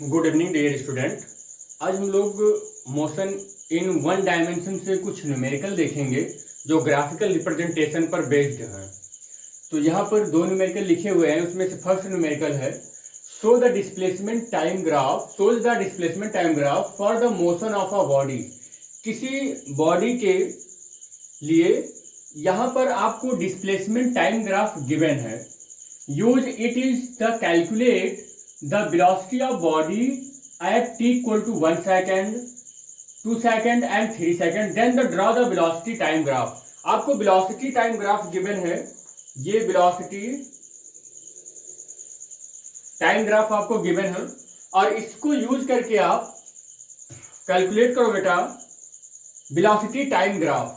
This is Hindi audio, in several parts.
Good evening dear student. आज हम लोग मोशन इन वन डायमेंशन से कुछ न्यूमेरिकल देखेंगे जो ग्राफिकल रिप्रेजेंटेशन पर बेस्ड हैं। तो यहाँ पर दो न्यूमेरिकल लिखे हुए हैं, उसमें से फर्स्ट न्यूमेरिकल है show the displacement time graph for the motion of a body. किसी बॉडी के लिए यहाँ पर आपको डिस्प्लेसमेंट टाइम ग्राफ गिवन है। Use it is the calculate the velocity of body at t equal to 1 second, 2 second and 3 second. Then the draw the velocity time graph. आपको velocity time graph given है, ये velocity time graph आपको given है और इसको यूज करके आप कैलकुलेट करो बेटा velocity time graph।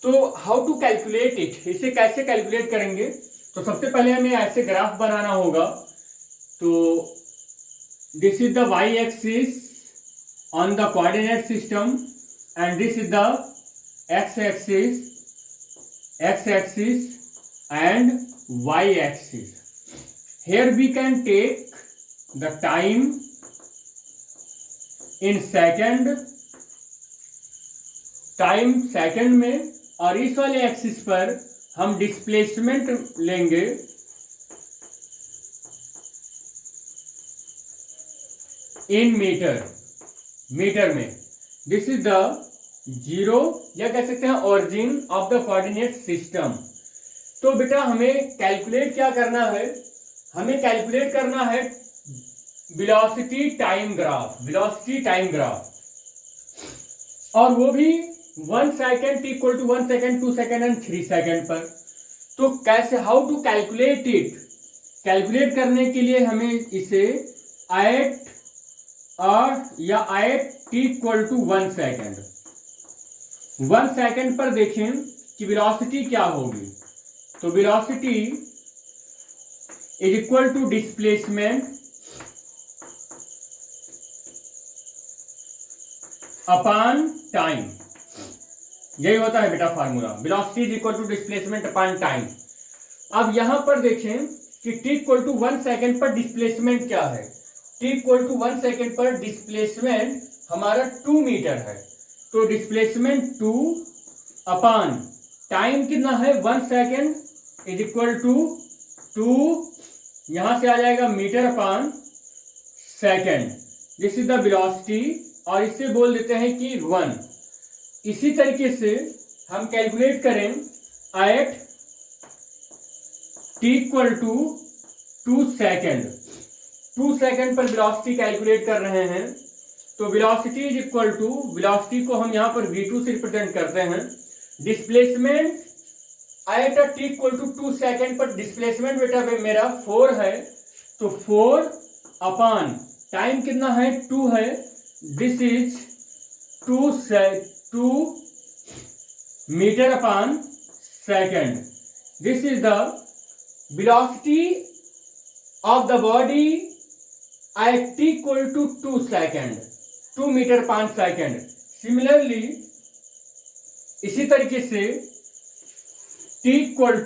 तो हाउ टू कैलकुलेट इट, इसे कैसे कैलकुलेट करेंगे? तो सबसे पहले हमें ऐसे ग्राफ बनाना होगा। तो this is the y axis on the coordinate system and this is the x axis and y axis. Here we can take the time in second, time second में, और इस वाले एक्सिस पर हम डिस्प्लेसमेंट लेंगे इन मीटर में। दिस इज द जीरो या कह सकते हैं origin of the coordinate system. तो बेटा हमें कैलकुलेट क्या करना है? हमें कैलकुलेट करना है वेलोसिटी टाइम ग्राफ, और वो भी 1 second t equal to 1 second, 2 second and 3 second पर। तो कैसे, how to calculate it? Calculate करने के लिए हमें इसे at t equal to 1 second, 1 second पर देखें कि वेलोसिटी क्या होगी। तो velocity is equal to displacement upon time. यही होता है बेटा formula, velocity is equal to displacement upon time. अब यहां पर देखें कि t इक्वल टू 1 सेकेंड पर डिस्प्लेसमेंट क्या है। t इक्वल टू 1 सेकेंड पर डिस्प्लेसमेंट हमारा 2 मीटर है। तो डिस्प्लेसमेंट 2 अपॉन टाइम कितना है 1 सेकेंड इज इक्वल टू 2, यहां से आ जाएगा meter upon second. This is the velocity, और इसे बोल देते हैं कि 1। इसी तरीके से हम कैलकुलेट करें at t equal to 2 second, 2 second पर वेलोसिटी कैलकुलेट कर रहे हैं। तो velocity is equal to, velocity को हम यहां पर v2 से रिप्रेजेंट करते हैं। Displacement at t equal to 2 second पर डिस्प्लेसमेंट बेटा मेरा 4 है। तो 4 अपॉन टाइम कितना है 2 है। This is 2 meter upon second. This is the velocity of the body at t equal to 2 second, 2 meter पर सेकेंड। सिमिलरली इसी तरीके से t इक्वल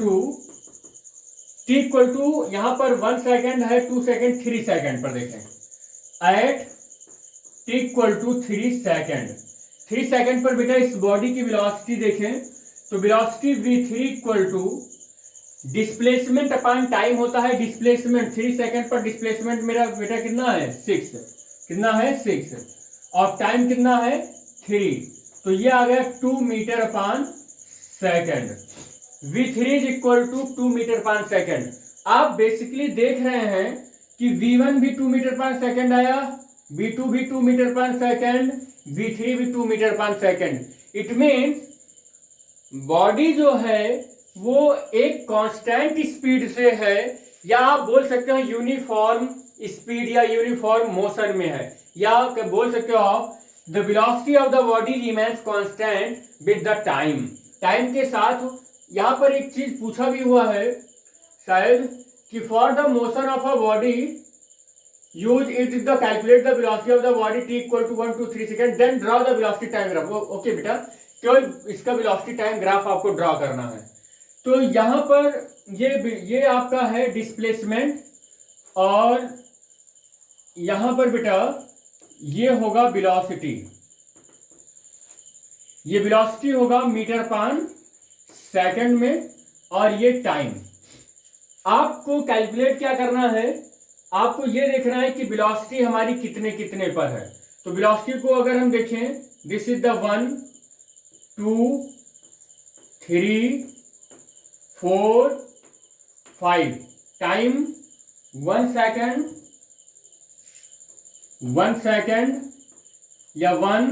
टू यहां पर 1 सेकेंड है, 2 सेकेंड, 3 सेकेंड पर देखें at t equal to 3 second. 3 second पर बेटा इस बॉडी की वेलोसिटी देखें तो velocity v3 equal to displacement upon time होता है। डिस्प्लेसमेंट 3 सेकेंड पर डिस्प्लेसमेंट मेरा बेटा कितना है 6, कितना है 6, और टाइम कितना है 3। तो ये आ गया 2 meter upon second. v3 is equal to 2 meter upon second. आप बेसिकली देख रहे हैं कि v1 भी 2 मीटर पर सेकेंड आया, v2 भी 2 मीटर पर सेकेंड, v3 भी 2 मीटर पर सेकेंड। इट मीन्स बॉडी जो है वो एक कांस्टेंट स्पीड से है, या आप बोल सकते हो यूनिफॉर्म स्पीड या यूनिफॉर्म मोशन में है, या बोल सकते हो आप the velocity of the body remains constant with the time. Time के साथ यहां पर एक चीज पूछा भी हुआ है शायद कि for the motion of a body use it is the calculate the velocity of the body t equal to 1 to 3 second, then draw the velocity time graph. Okay बेटा, केवल इसका वेलोसिटी टाइम ग्राफ आपको ड्रॉ करना है। तो यहां पर ये आपका है डिस्प्लेसमेंट, और यहां पर बेटा ये होगा वेलोसिटी, ये वेलोसिटी होगा मीटर पर सेकंड में, और ये टाइम। आपको कैलकुलेट क्या करना है, आपको ये देखना है कि वेलोसिटी हमारी कितने कितने पर है। तो वेलोसिटी को अगर हम देखें, this is the 1 2 3 4 5, time 1 second, 1 second, या 1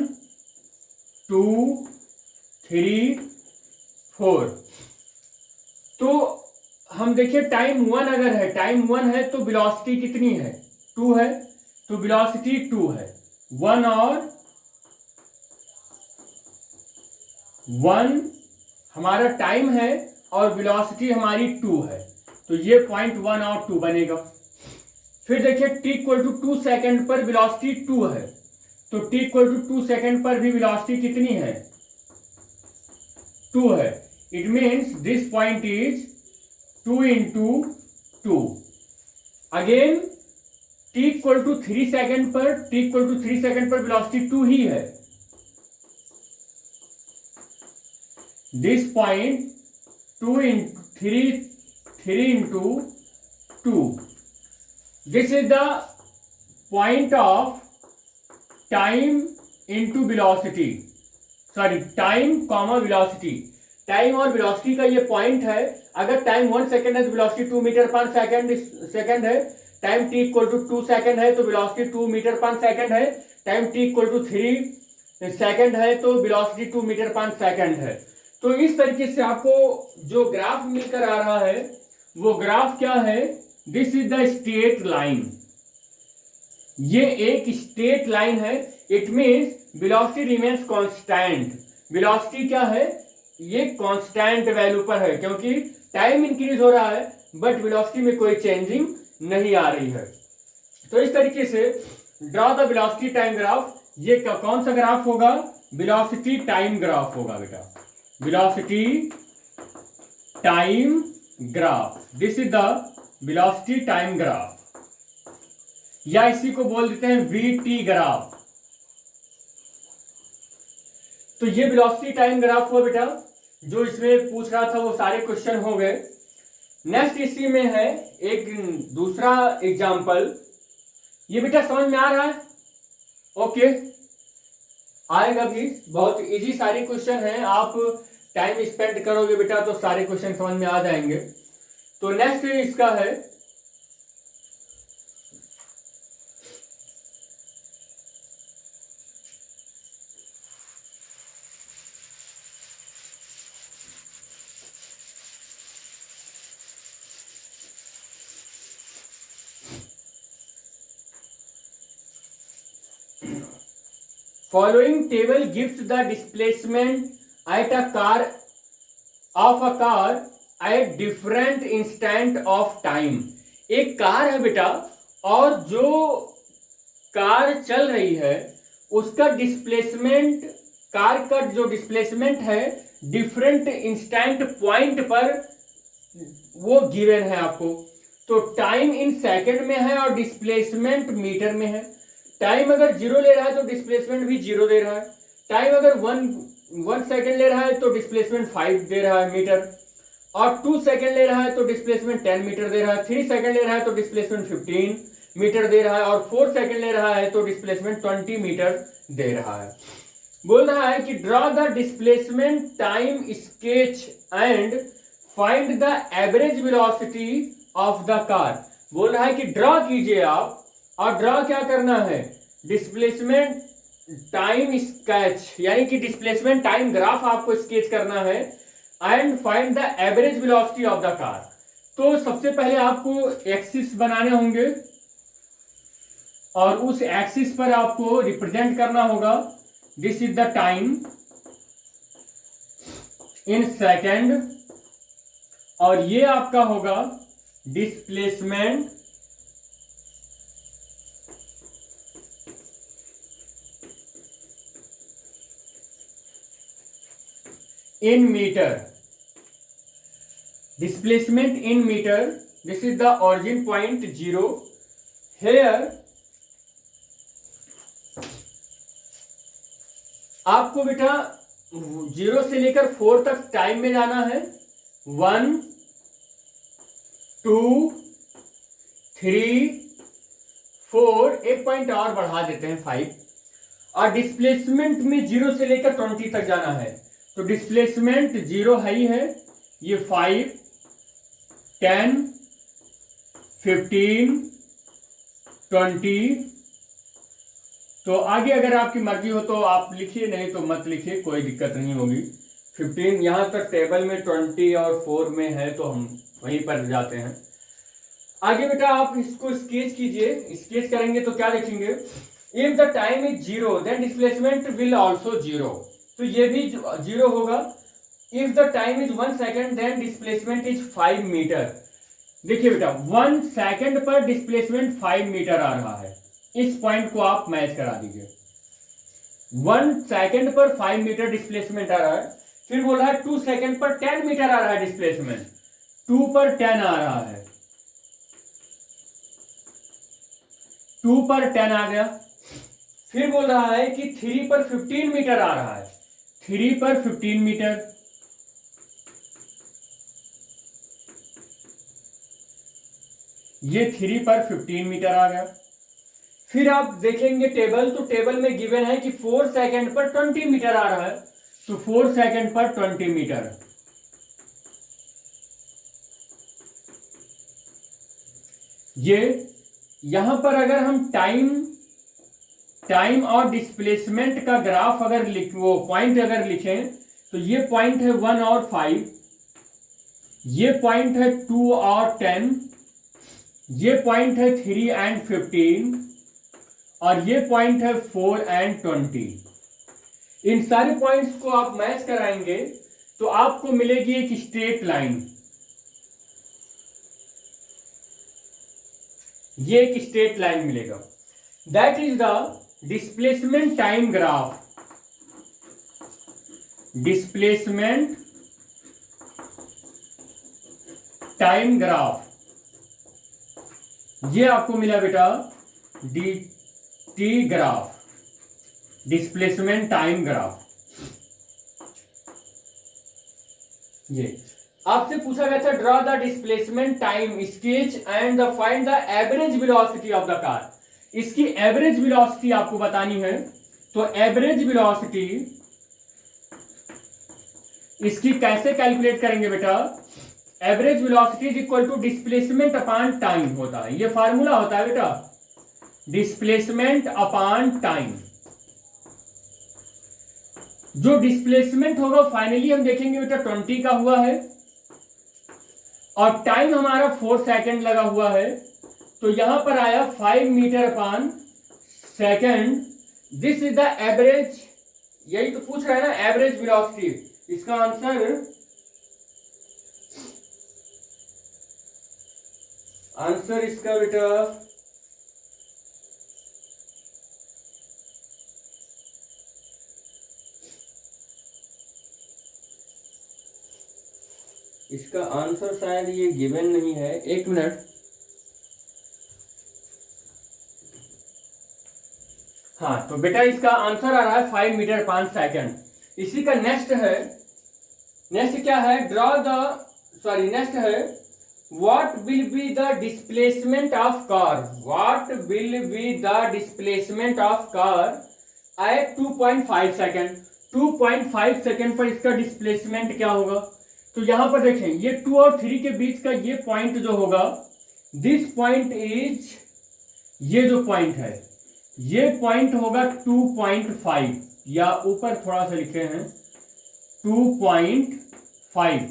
2 3 4। तो हम देखिए टाइम 1 अगर है, टाइम 1 है तो वेलोसिटी कितनी है, 2 है, तो वेलोसिटी 2 है। 1 और 1 हमारा टाइम है और वेलोसिटी हमारी 2 है, तो ये 0.1 और 2 बनेगा। फिर देखिए t इक्वल टू 2 सेकेंड पर वेलोसिटी 2 है, तो t इक्वल टू 2 सेकेंड पर भी वेलोसिटी कितनी है, 2 है। It means this point is 2 into 2। Again t equal to 3 second पर, t इक्वल टू 3 सेकेंड पर वेलोसिटी 2 ही है। This point 2 into 3 into 2, this is the point of time into velocity, sorry time comma velocity. Time और वेलोसिटी का ये पॉइंट है। अगर टाइम 1 सेकेंड है तो वेलोसिटी 2 मीटर पर सेकेंड है। Time t equal to 2 second है तो वेलोसिटी 2 मीटर पर सेकेंड है। Time t equal to 3 second है तो वेलोसिटी 2 मीटर पर सेकेंड है। तो इस तरीके से आपको जो ग्राफ मिलकर आ रहा है वो ग्राफ क्या है, this is the straight line. ये एक स्ट्रेट लाइन है। It means velocity remains constant. Velocity क्या है, ये कांस्टेंट वैल्यू पर है, क्योंकि टाइम इंक्रीज हो रहा है बट वेलोसिटी में कोई चेंजिंग नहीं आ रही है। तो इस तरीके से draw the velocity time graph. ये कौन सा ग्राफ होगा, वेलोसिटी टाइम ग्राफ होगा बेटा, velocity time graph. This is the velocity time graph, या इसी को बोल देते हैं वीटी ग्राफ। तो ये वेलोसिटी टाइम ग्राफ हुआ बेटा, जो इसमें पूछ रहा था वो सारे क्वेश्चन हो गए। नेक्स्ट इसी में है एक दूसरा एग्जांपल। ये बेटा समझ में आ रहा है, ओके आएगा भी, बहुत इजी सारे क्वेश्चन हैं। आप टाइम स्पेंड करोगे बेटा तो सारे क्वेश्चन समझ में आ जाएंगे। तो नेक्स्ट इसका है following table gives the displacement at a car at different instant of time। एक कार है बेटा और जो कार चल रही है उसका डिस्प्लेसमेंट, कार का जो डिस्प्लेसमेंट है डिफरेंट इंस्टेंट पॉइंट पर वो गिवन है आपको। तो टाइम इन सेकंड में है और डिस्प्लेसमेंट मीटर में है। टाइम अगर 0 ले रहा है तो डिस्प्लेसमेंट भी 0 दे रहा है। टाइम अगर 1 सेकेंड ले रहा है तो डिस्प्लेसमेंट 5 दे रहा है मीटर, और 2 सेकेंड ले रहा है तो डिस्प्लेसमेंट 10 मीटर दे रहा है। 3 सेकेंड ले रहा है तो डिस्प्लेसमेंट 15 मीटर दे रहा है, और 4 सेकेंड ले रहा है तो डिस्प्लेसमेंट 20 मीटर दे रहा है। बोल रहा है कि draw the displacement time sketch and find the average velocity of the car. बोल रहा है कि ड्रॉ कीजिए आप, और ड्रॉ क्या करना है, डिस्प्लेसमेंट टाइम स्केच, यानी कि डिस्प्लेसमेंट टाइम ग्राफ आपको स्केच करना है, and find the average velocity of the car. तो सबसे पहले आपको एक्सिस बनाने होंगे और उस एक्सिस पर आपको रिप्रेजेंट करना होगा, this is the time in second, और ये आपका होगा displacement in meter, displacement in meter, this is the origin point 0, here आपको बेटा 0 से लेकर 4 तक टाइम में जाना है। 1 2 3 4, एक पॉइंट और बढ़ा देते हैं 5, और डिस्प्लेसमेंट में 0 से लेकर 20 तक जाना है। तो डिस्प्लेसमेंट 0 है ही है, ये 5 10 15 20। तो आगे अगर आपकी मर्जी हो तो आप लिखिए, नहीं तो मत लिखिए, कोई दिक्कत नहीं होगी। 15 यहां तक टेबल में 20 और 4 में है तो हम वहीं पर जाते हैं। आगे बेटा आप इसको स्केच कीजिए। स्केच करेंगे तो क्या देखेंगे, if the time is 0 then displacement will also 0। तो ये भी 0 होगा। If the time is 1 second then displacement is 5 meter. देखिए बेटा 1 सेकेंड पर डिस्प्लेसमेंट 5 मीटर आ रहा है, इस पॉइंट को आप मैच करा दीजिए। 1 सेकेंड पर 5 मीटर डिस्प्लेसमेंट आ रहा है। फिर बोल रहा है 2 सेकेंड पर 10 मीटर आ रहा है डिस्प्लेसमेंट, 2 पर 10 आ रहा है, 2 पर 10 आ गया। फिर बोल रहा है कि 3 पर 15 मीटर आ रहा है, 3 पर 15 मीटर, ये 3 पर 15 मीटर आ गया। फिर आप देखेंगे टेबल, तो टेबल में गिवन है कि 4 सेकेंड पर 20 मीटर आ रहा है, तो 4 सेकेंड पर 20 मीटर। ये यहां पर अगर हम टाइम और डिस्प्लेसमेंट का ग्राफ अगर वो पॉइंट अगर लिखें, तो ये पॉइंट है 1 और 5, ये पॉइंट है 2 और 10, ये पॉइंट है 3 एंड 15, और ये पॉइंट है 4 एंड 20। इन सारे पॉइंट्स को आप मैच कराएंगे तो आपको मिलेगी एक स्ट्रेट लाइन। ये एक स्ट्रेट लाइन मिलेगा, that is the displacement time graph. Displacement time graph, ये आपको मिला बेटा T graph, displacement time graph. ये आपसे पूछा गया था draw the displacement time sketch and the find the average velocity of the car. इसकी एवरेज वेलोसिटी आपको बतानी है। तो एवरेज वेलोसिटी इसकी कैसे कैलकुलेट करेंगे बेटा, average velocity is equal to displacement upon time होता है, ये फार्मूला होता है बेटा, डिस्प्लेसमेंट अपॉन टाइम। जो डिस्प्लेसमेंट होगा फाइनली हम देखेंगे बेटा 20 का हुआ है, और टाइम हमारा 4 सेकेंड लगा हुआ है, तो यहां पर आया 5 meter upon second. This is the average, यही तो पूछ रहा है ना एवरेज वेलोसिटी। इसका आंसर इसका बेटा इसका आंसर शायद ये गिवन नहीं है, एक मिनट। हाँ, तो बेटा इसका आंसर आ रहा है 5 मीटर पर सेकेंड। इसी का नेक्स्ट क्या है, नेक्स्ट है what will be the displacement of car, what will be the displacement of car eight 2.5 second. 2.5 second पर इसका डिस्प्लेसमेंट क्या होगा, तो यहां पर देखें ये 2 और 3 के बीच का ये पॉइंट जो होगा, दिस पॉइंट इज, ये जो पॉइंट है ये पॉइंट होगा 2.5, या ऊपर थोड़ा सा लिखे हैं 2.5,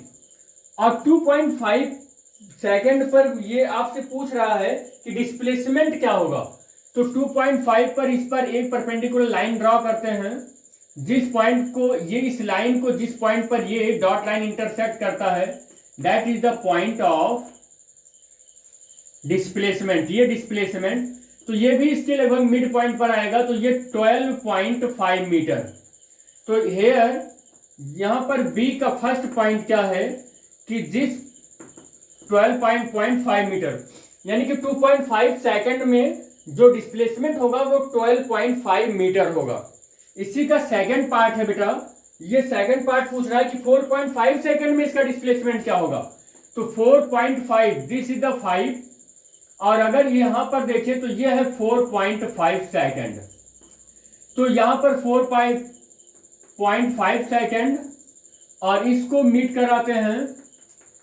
और 2.5 सेकेंड पर ये आपसे पूछ रहा है कि डिस्प्लेसमेंट क्या होगा। तो 2.5 पर इस पर एक परपेंडिकुलर लाइन ड्रॉ करते हैं, जिस पॉइंट को ये, इस लाइन को जिस पॉइंट पर ये डॉट लाइन इंटरसेक्ट करता है, that is the point of displacement. ये डिस्प्लेसमेंट, तो ये भी इसके लगभग मिड पॉइंट पर आएगा, तो ये 12.5 मीटर। तो हेयर यहां पर बी का फर्स्ट पॉइंट क्या है कि जिस 12.5 मीटर, यानी कि 2.5 सेकेंड में जो डिस्प्लेसमेंट होगा वो 12.5 मीटर होगा। इसी का सेकंड पार्ट है बेटा, ये सेकंड पार्ट पूछ रहा है कि 4.5 सेकंड में इसका डिस्प्लेसमेंट क्या होगा। तो 4.5 दिस इज द 5, और अगर यहां पर देखें तो ये है 4.5 सेकंड। तो यहां पर 4.5 सेकंड और इसको मीट कराते हैं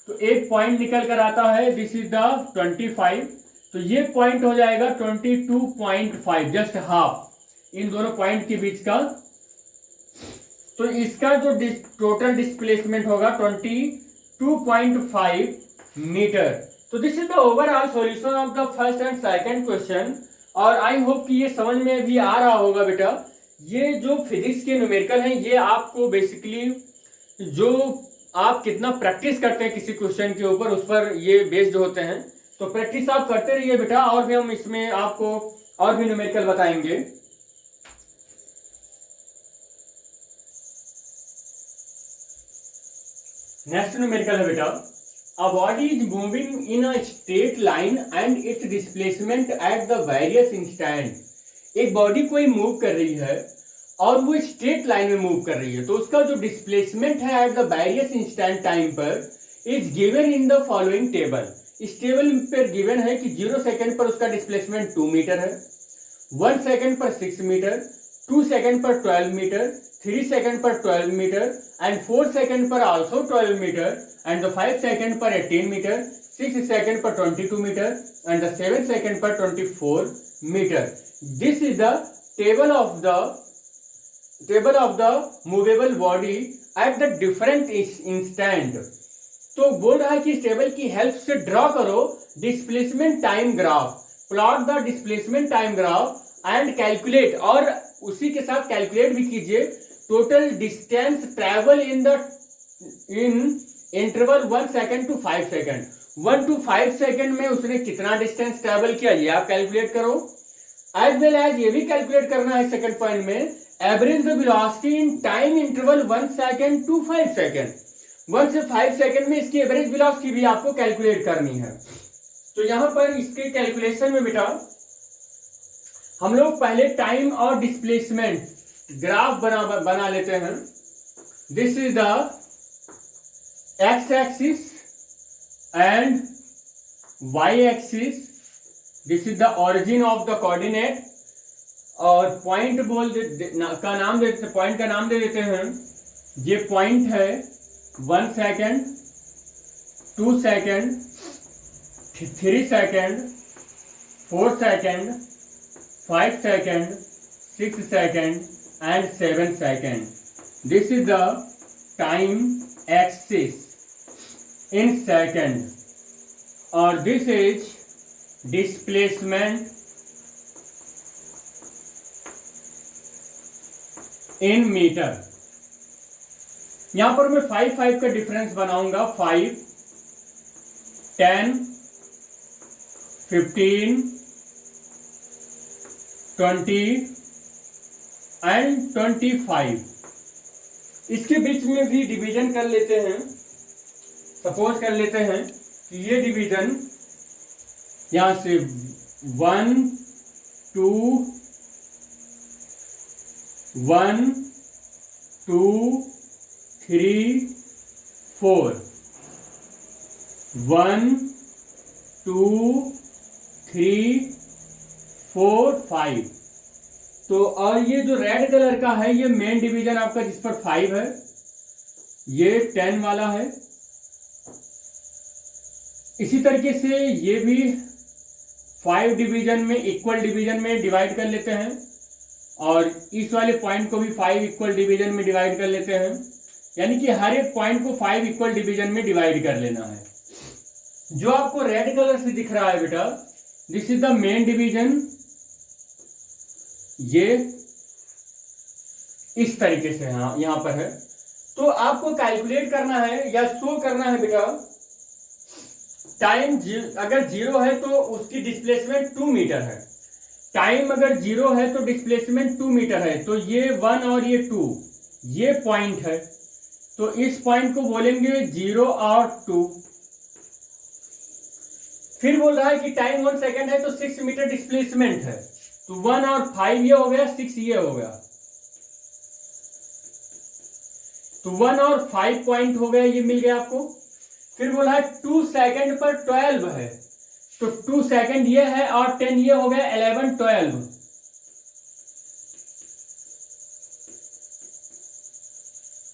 तो एक पॉइंट निकल कर आता है, दिस इज द 25। तो ये पॉइंट हो जाएगा 22.5, जस्ट हाफ इन दोनों पॉइंट के बीच का। तो इसका जो टोटल डिस्प्लेसमेंट होगा 22.5 मीटर। तो this is the overall solution of the first and second question. और आई होप कि ये समझ में भी आ रहा होगा बेटा। ये जो फिजिक्स के न्यूमेरिकल हैं ये आपको बेसिकली जो आप कितना प्रैक्टिस करते हैं किसी क्वेश्चन के ऊपर उस पर ये बेस्ड होते हैं। तो प्रैक्टिस आप करते रहिए बेटा, और भी हम इसमें आपको और भी न्यूमेरिकल बताएंगे। नेक्स्ट न्यूमेरिकल है बेटा, a body is moving in a straight line and it's displacement eight the various instant. एक बॉडी कोई मूव कर रही है और वो स्ट्रेट लाइन में मूव कर रही है, तो उसका जो डिस्प्लेसमेंट है at the various instant time पर is given in the following table. इस टेबल पर गिवन है कि 0 सेकंड पर उसका डिस्प्लेसमेंट 2 मीटर है, 1 सेकंड पर 6 मीटर, 2 सेकंड पर 12 मीटर, 3 सेकंड पर 12 मीटर एंड 4 सेकंड पर also 12 meter and the 5 second पर 18 मीटर, 6 सेकंड पर 22 मीटर एंड द 7 सेकंड पर 24 meter. This is the table of the movable body at the different instant. तो बोल रहा है कि इस टेबल की हेल्प से ड्रॉ करो displacement time graph, plot the displacement time graph and calculate, और उसी के साथ कैलकुलेट भी कीजिए total distance travel in interval 1 second to 5 second. 1 to 5 second में उसने कितना डिस्टेंस ट्रेवल किया ये आप कैलकुलेट करो। एज वेल एज ये भी कैलकुलेट करना है सेकंड पॉइंट में, average the velocity in time interval 1 second to 5 second. 1 से 5 सेकंड में इसकी एवरेज वेलोसिटी भी आपको कैलकुलेट करनी है। तो यहां पर इसके कैलकुलेशन में बेटा हम लोग पहले टाइम और डिस्प्लेसमेंट ग्राफ बना लेते हैं। This is the x axis and y axis, this is the origin of the coordinate, और पॉइंट का नाम दे देते हैं। ये पॉइंट है 1 second, 2 second, 3 second, 4 second, 5 second, 6 second and 7 second. This is the time axis in second, और this is displacement in metre. यहां पर मैं 5 का डिफरेंस बनाऊंगा, 5, 10, 15, 20 एंड 25। इसके बीच में भी डिवीजन कर लेते हैं। सपोज कर लेते हैं कि ये डिवीजन यहां से 1, 2, 3, 4, 1, 2, 3, 4, 5। तो और ये जो रेड कलर का है ये मेन डिवीजन आपका जिस पर 5 है, ये 10 वाला है। इसी तरीके से ये भी 5 डिवीजन में इक्वल डिवीजन में डिवाइड कर लेते हैं, और इस वाले पॉइंट को भी 5 इक्वल डिवीजन में डिवाइड कर लेते हैं। यानी कि हर एक पॉइंट को 5 इक्वल डिवीजन में डिवाइड कर लेना है। जो आपको रेड कलर से दिख रहा है बेटा, this is the main division. ये इस तरीके से यहां पर है। तो आपको कैलकुलेट करना है या शो करना है बेटा, टाइम अगर 0 है तो उसकी डिस्प्लेसमेंट 2 मीटर है। टाइम अगर 0 है तो डिस्प्लेसमेंट 2 मीटर है। तो ये 1 और ये 2 ये पॉइंट है, तो इस पॉइंट को बोलेंगे 0 और 2। फिर बोल रहा है कि टाइम 1 सेकंड है तो 6 मीटर डिस्प्लेसमेंट है। तो 1 और 5 ये हो गया, 6 ये हो गया। तो 1 और 5 पॉइंट हो गया, ये मिल गया आपको। फिर बोला है 2 सेकंड पर 12 है, तो 2 सेकंड ये है और 10 ये हो गया 11 12।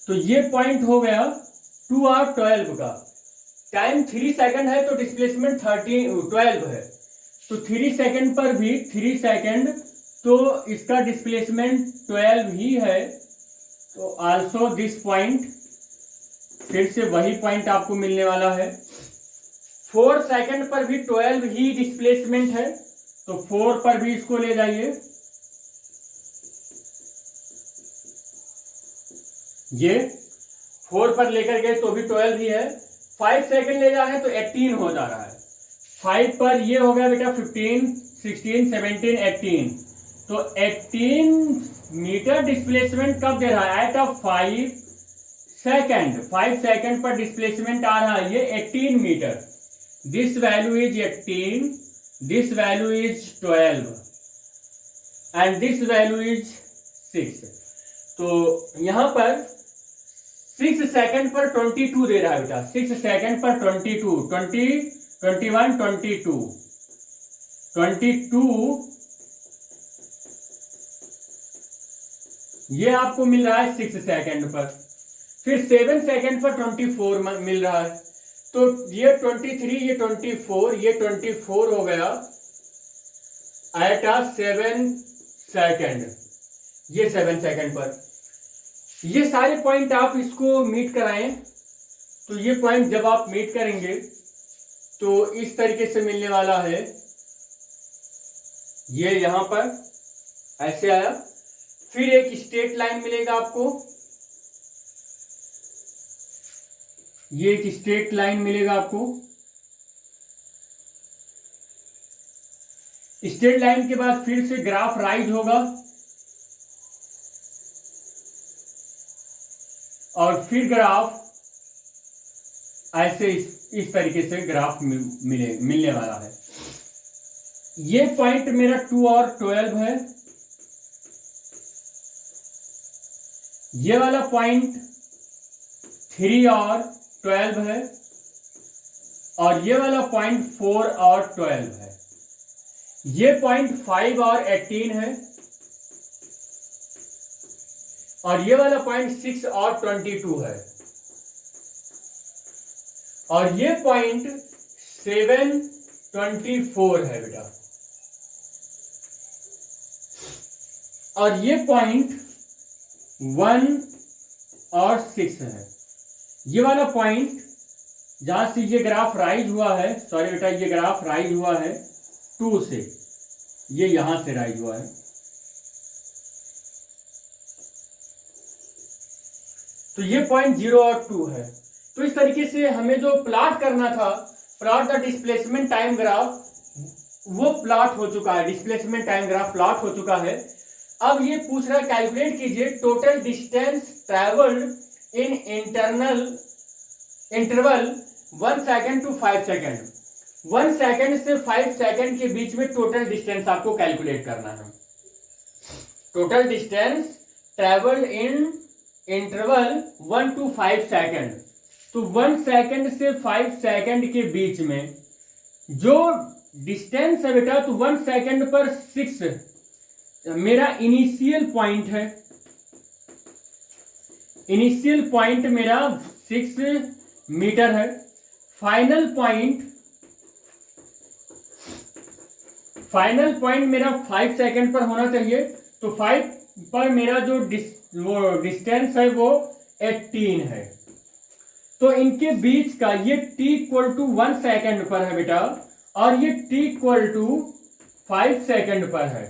तो ये पॉइंट हो गया 2 और 12 का। टाइम 3 सेकंड है तो डिस्प्लेसमेंट 12 है, तो 3 सेकंड पर भी 3 सेकंड, तो इसका डिस्प्लेसमेंट 12 ही है। तो आल्सो दिस पॉइंट, फिर से वही पॉइंट आपको मिलने वाला है। 4 सेकंड पर भी 12 ही डिस्प्लेसमेंट है, तो 4 पर भी इसको ले जाइए, ये 4 पर लेकर गए तो भी 12 ही है। 5 सेकंड ले जा रहे हैं तो 18 हो जा रहा है। 5 पर ये हो गया बेटा 15 16 17 18, तो 18 मीटर डिस्प्लेसमेंट कब दे रहा है? At a 5 second. 5 सेकंड पर डिस्प्लेसमेंट आ रहा है ये 18 meter. This value is 18, this value is 12 and this value is 6। तो यहां पर 6 सेकंड पर 22 दे रहा है बेटा, 6 सेकंड पर 22, 20 21 22 22, ये आपको मिल रहा है 6 सेकंड पर। फिर 7 सेकंड पर 24 मिल रहा है, तो ये 23, ये 24, ये 24 हो गया एट अ 7 सेकंड, ये 7 सेकंड पर। ये सारे पॉइंट आप इसको मीट कराएं, तो ये पॉइंट जब आप मीट करेंगे तो इस तरीके से मिलने वाला है। ये यहां पर ऐसे आया, फिर एक स्ट्रेट लाइन मिलेगा आपको, ये एक स्ट्रेट लाइन मिलेगा आपको। स्ट्रेट लाइन के बाद फिर से ग्राफ राइज होगा और फिर ग्राफ ऐसे इस तरीके से ग्राफ मिलने वाला है। ये पॉइंट मेरा 2 और 12 है, ये वाला पॉइंट 3 और 12 है, और ये वाला पॉइंट 4 और 12 है। ये पॉइंट 5 और 18 है, और ये वाला पॉइंट 6 और 22 है, और ये पॉइंट 7 24 है बेटा, और ये पॉइंट 1 और 6 है। ये वाला पॉइंट जहां से ये ग्राफ राइज हुआ है, सॉरी बेटा, ये ग्राफ राइज हुआ है 2 से, ये यहां से राइज हुआ है। तो ये पॉइंट 0 और 2 है। तो इस तरीके से हमें जो प्लॉट करना था, plot the displacement time graph, वो प्लॉट हो चुका है, डिस्प्लेसमेंट टाइम ग्राफ प्लॉट हो चुका है। अब ये पूछ रहा है कैलकुलेट कीजिए total distance travelled in interval 1 second to 5 second. 1 second से 5 सेकेंड के बीच में टोटल डिस्टेंस आपको कैलकुलेट करना है। Total distance travelled in interval 1 to 5 second. तो 1 सेकेंड से 5 सेकेंड के बीच में जो डिस्टेंस है बेटा, तो 1 सेकेंड पर 6 मेरा इनिशियल पॉइंट है। इनिशियल पॉइंट मेरा 6 मीटर है। फाइनल पॉइंट मेरा 5 सेकेंड पर होना चाहिए। तो 5 पर मेरा जो डिस्टेंस है वो 18 है। तो इनके बीच का ये t इक्वल टू 1 सेकेंड पर है बेटा, और ये t इक्वल टू 5 सेकेंड पर है।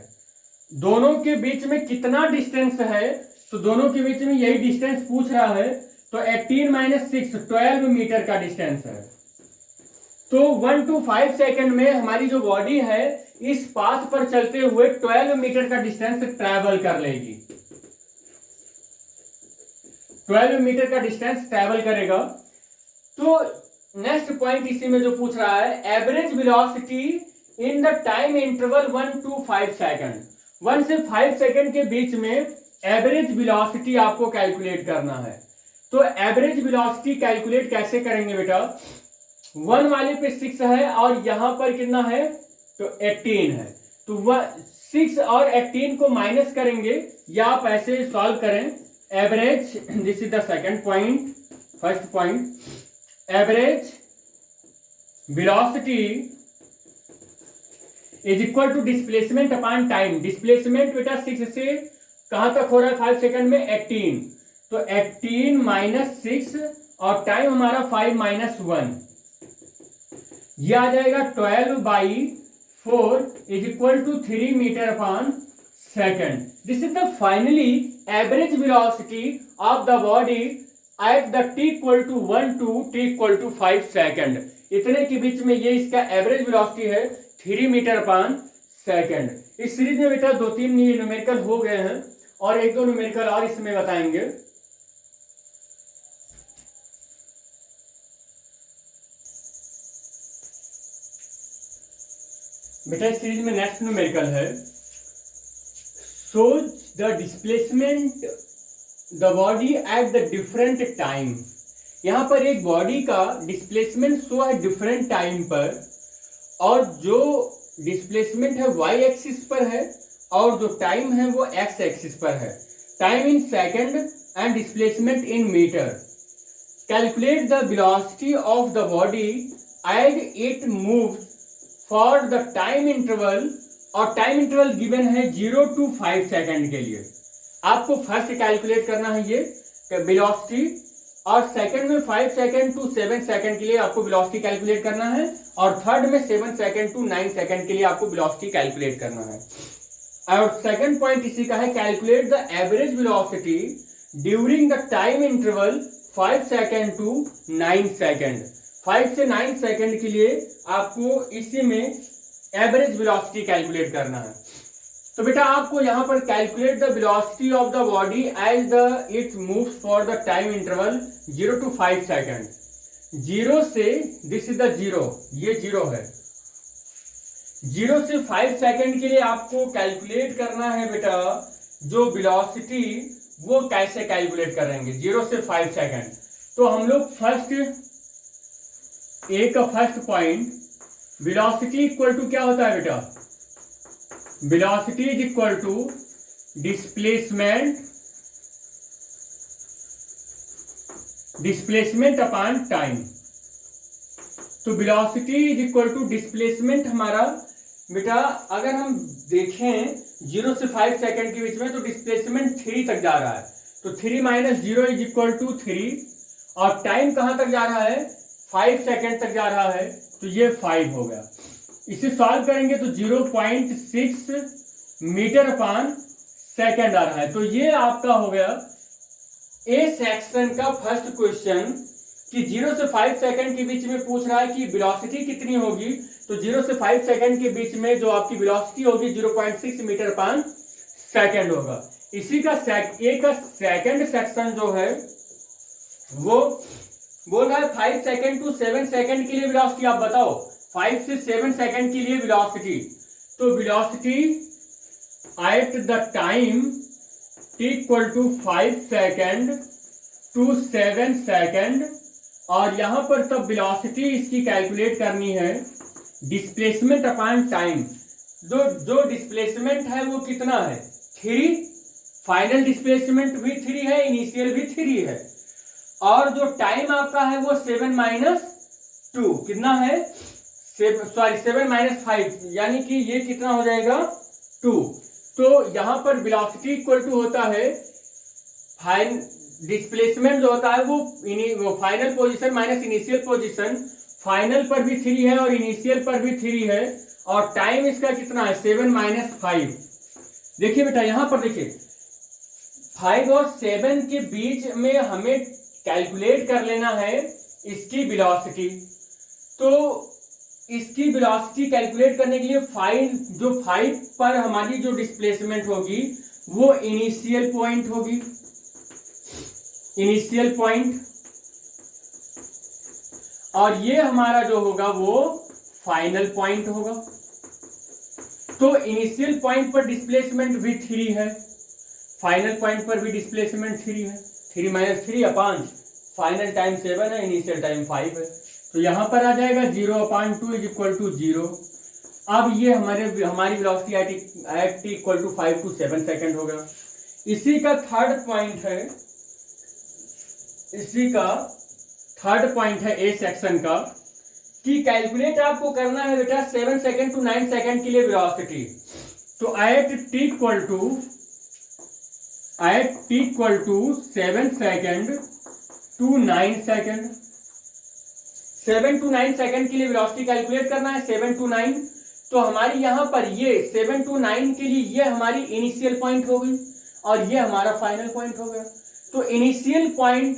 दोनों के बीच में कितना डिस्टेंस है? तो दोनों के बीच में यही डिस्टेंस पूछ रहा है। तो 18 - 6 12 मीटर का डिस्टेंस है। तो 1 to 5 सेकेंड में हमारी जो बॉडी है इस पाथ पर चलते हुए 12 मीटर का डिस्टेंस ट्रैवल कर लेगी। 12 मीटर का डिस्टेंस ट्रैवल करेगा। तो नेक्स्ट पॉइंट इसी में जो पूछ रहा है, average velocity in the time interval 1 to 5 second. 1 से 5 सेकेंड के बीच में एवरेज वेलोसिटी आपको कैलकुलेट करना है। तो एवरेज वेलोसिटी कैलकुलेट कैसे करेंगे बेटा, 1 वाले पे 6 है और यहां पर कितना है, तो 18 है, तो वह 6 और 18 को माइनस करेंगे या आप ऐसे सॉल्व करें। Average, this is the second point, first point, average velocity is equal to displacement upon time. Displacement बेटा 6 से कहां तक हो रहा है 5 सेकंड में, 18, तो 18 माइनस 6 और टाइम हमारा 5 माइनस 1, ये आ जाएगा 12/4 is equal to 3 meter upon second. This is the finally average velocity of the body at the t equal to 1 to t equal to 5 second. इतने के बीच में ये इसका एवरेज वेलोसिटी है 3 मीटर अपॉन सेकंड। इस सीरीज में बेटा 2-3 न्यूमेरिकल हो गए हैं और 1-2 न्यूमेरिकल और इसमें बताएंगे। बेटा इस सीरीज में नेक्स्ट न्यूमेरिकल है, shows the displacement the body at the different time. यहां पर एक बॉडी का डिस्प्लेसमेंट शो है डिफरेंट टाइम पर, और जो डिस्प्लेसमेंट है वाई एक्सिस पर है और जो टाइम है वो एक्स एक्सिस पर है। Time in second and displacement in meter. Calculate the velocity of the body as it moves for the time interval, और टाइम इंटरवल गिवन है 0 to 5 सेकंड के लिए। आपको फर्स्ट कैलकुलेट करना है ये वेलोसिटी, और सेकंड में 5 सेकंड टू 7 सेकंड के लिए आपको वेलोसिटी कैलकुलेट करना है, और थर्ड में 7 सेकंड टू 9 सेकंड के लिए आपको वेलोसिटी कैलकुलेट करना है। और सेकंड पॉइंट इसी का है, calculate the average velocity during the time interval 5 second to 9 second. 5 से 9 सेकंड के लिए आपको इसी में एवरेज वेलोसिटी कैलकुलेट करना है। तो बेटा आपको यहां पर calculate the velocity of the body as the it moves for the time interval 0 to 5 second. 0 से, दिस इज द 0, ये 0 है, 0 से 5 सेकंड के लिए आपको कैलकुलेट करना है बेटा जो वेलोसिटी, वो कैसे कैलकुलेट करेंगे 0 से 5 सेकंड। तो हम लोग फर्स्ट का first point, velocity equal to क्या होता है बेटा, velocity is equal to displacement upon time. तो velocity is equal to displacement हमारा बेटा, अगर हम देखें 0 से 5 सेकंड के बीच में, तो डिस्प्लेसमेंट 3 तक जा रहा है, तो 3 माइनस 0 इज इक्वल टू 3, और टाइम कहां तक जा रहा है 5 सेकंड तक जा रहा है, तो ये 5 हो गया। इसे सॉल्व करेंगे तो 0.6 मीटर अपॉन सेकंड आ रहा है। तो ये आपका हो गया ए सेक्शन का फर्स्ट क्वेश्चन, कि 0 से 5 सेकंड के बीच में पूछ रहा है कि वेलोसिटी कितनी होगी। तो 0 से 5 सेकंड के बीच में जो आपकी वेलोसिटी होगी 0.6 मीटर अपॉन सेकंड होगा। इसी का ए का सेकंड सेक्शन जो है वो बोल रहा है 5 सेकंड टू 7 सेकंड के लिए वेलोसिटी। आप बताओ 5 से 7 सेकंड के लिए वेलोसिटी, तो velocity at the time t equal to 5 second to 7 second, और यहां पर तब वेलोसिटी इसकी कैलकुलेट करनी है डिस्प्लेसमेंट अपॉन टाइम। जो डिस्प्लेसमेंट है वो कितना है 3, फाइनल डिस्प्लेसमेंट भी 3 है, इनिशियल भी 3 है, और जो टाइम आपका है वो 7 माइनस 2 कितना है, 7 माइनस 5, यानी कि ये कितना हो जाएगा 2। तो यहां पर वेलोसिटी इक्वल टू होता है डिस्प्लेसमेंट जो होता है वो final position minus initial position. Final पर भी 3 है और इनिशियल पर भी 3 है, और टाइम इसका कितना है 7 माइनस 5। देखिए बेटा यहां पर देखिए 5 और 7 के बीच में हमें कैलकुलेट कर लेना है इसकी वेलोसिटी। तो इसकी वेलोसिटी कैलकुलेट करने के लिए 5 पर हमारी जो डिस्प्लेसमेंट होगी वो इनिशियल पॉइंट होगी, इनिशियल पॉइंट, और ये हमारा जो होगा वो फाइनल पॉइंट होगा। तो इनिशियल पॉइंट पर डिस्प्लेसमेंट भी 3 है, फाइनल पॉइंट पर भी डिस्प्लेसमेंट 3 है, 3 माइनस 3 अपॉन फाइनल टाइम 7 है, इनिशियल टाइम 5 है। तो यहाँ पर आ जाएगा 0/2 इज इक्वल टू 0। अब ये हमारी velocity at t equal to 5 to 7 second होगा। इसी का थर्ड पॉइंट है ए सेक्शन का कि कैलकुलेट आपको करना है बेटा 7 सेकेंड to 9 सेकेंड के लिए वेलोसिटी। तो at t equal to 7 second to 9 second, 7 to 9 second के लिए वेलोसिटी कैलकुलेट करना है, 7 to 9। तो हमारी यहाँ पर ये 7 to 9 के लिए ये हमारी इनिशियल पॉइंट हो गई और ये हमारा फाइनल पॉइंट हो गया। तो इनिशियल पॉइंट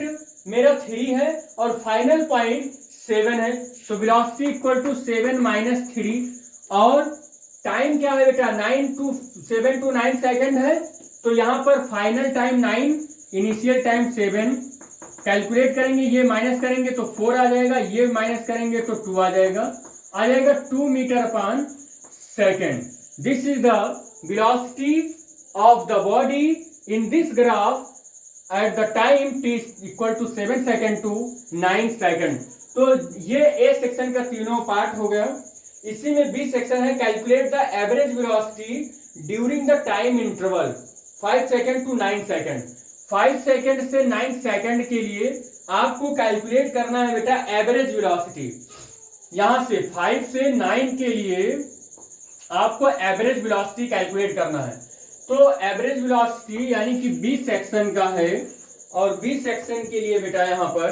मेरा 3 है और फाइनल पॉइंट 7 है। तो वेलोसिटी इक्वल टू 7 माइनस 3 और टाइम क्या है बेटा 7 to 9 सेकेंड है। तो यहाँ पर final time 9, initial time 7 calculate करेंगे, ये माइनस करेंगे तो 4 आ जाएगा, ये माइनस करेंगे तो 2 आ जाएगा 2 metre per second. This is the velocity of the body in this graph at the time t equal to 7 second to 9 second. तो ये ए सेक्शन का तीनों पार्ट हो गया। इसी में बी सेक्शन है calculate the average velocity during the time interval 5 second to 9 second. 5 second से 9 सेकेंड के लिए आपको कैलकुलेट करना है बेटा एवरेज वेलोसिटी। यहां से 5 से 9 के लिए आपको एवरेज वेलोसिटी कैलकुलेट करना है। तो एवरेज वेलोसिटी यानी कि बी सेक्शन का है और बी सेक्शन के लिए बेटा यहाँ पर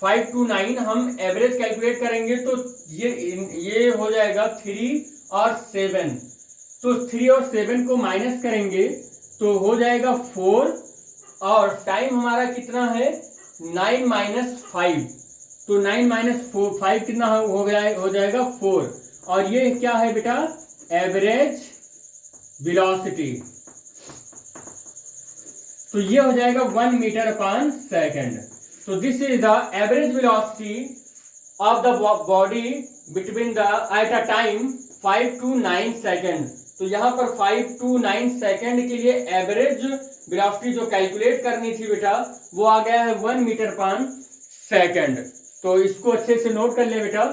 5 to 9 हम एवरेज कैलकुलेट करेंगे। तो ये हो जाएगा 3 और 7। तो 3 और 7 को माइनस करेंगे तो हो जाएगा 4 और टाइम हमारा कितना है 9 माइनस 5। तो 9 माइनस 5 कितना हो जाएगा 4 और ये क्या है बेटा एवरेज वेलोसिटी। तो ये हो जाएगा 1 मीटर/सेकेंड। तो this is the average velocity of the body between the at a time 5 to 9 second. तो यहाँ पर 5 to 9 सेकेंड के लिए एवरेज वेलोसिटी जो कैलकुलेट करनी थी बेटा वो आ गया है 1 मीटर/सेकेंड। तो इसको अच्छे से नोट कर ले बेटा।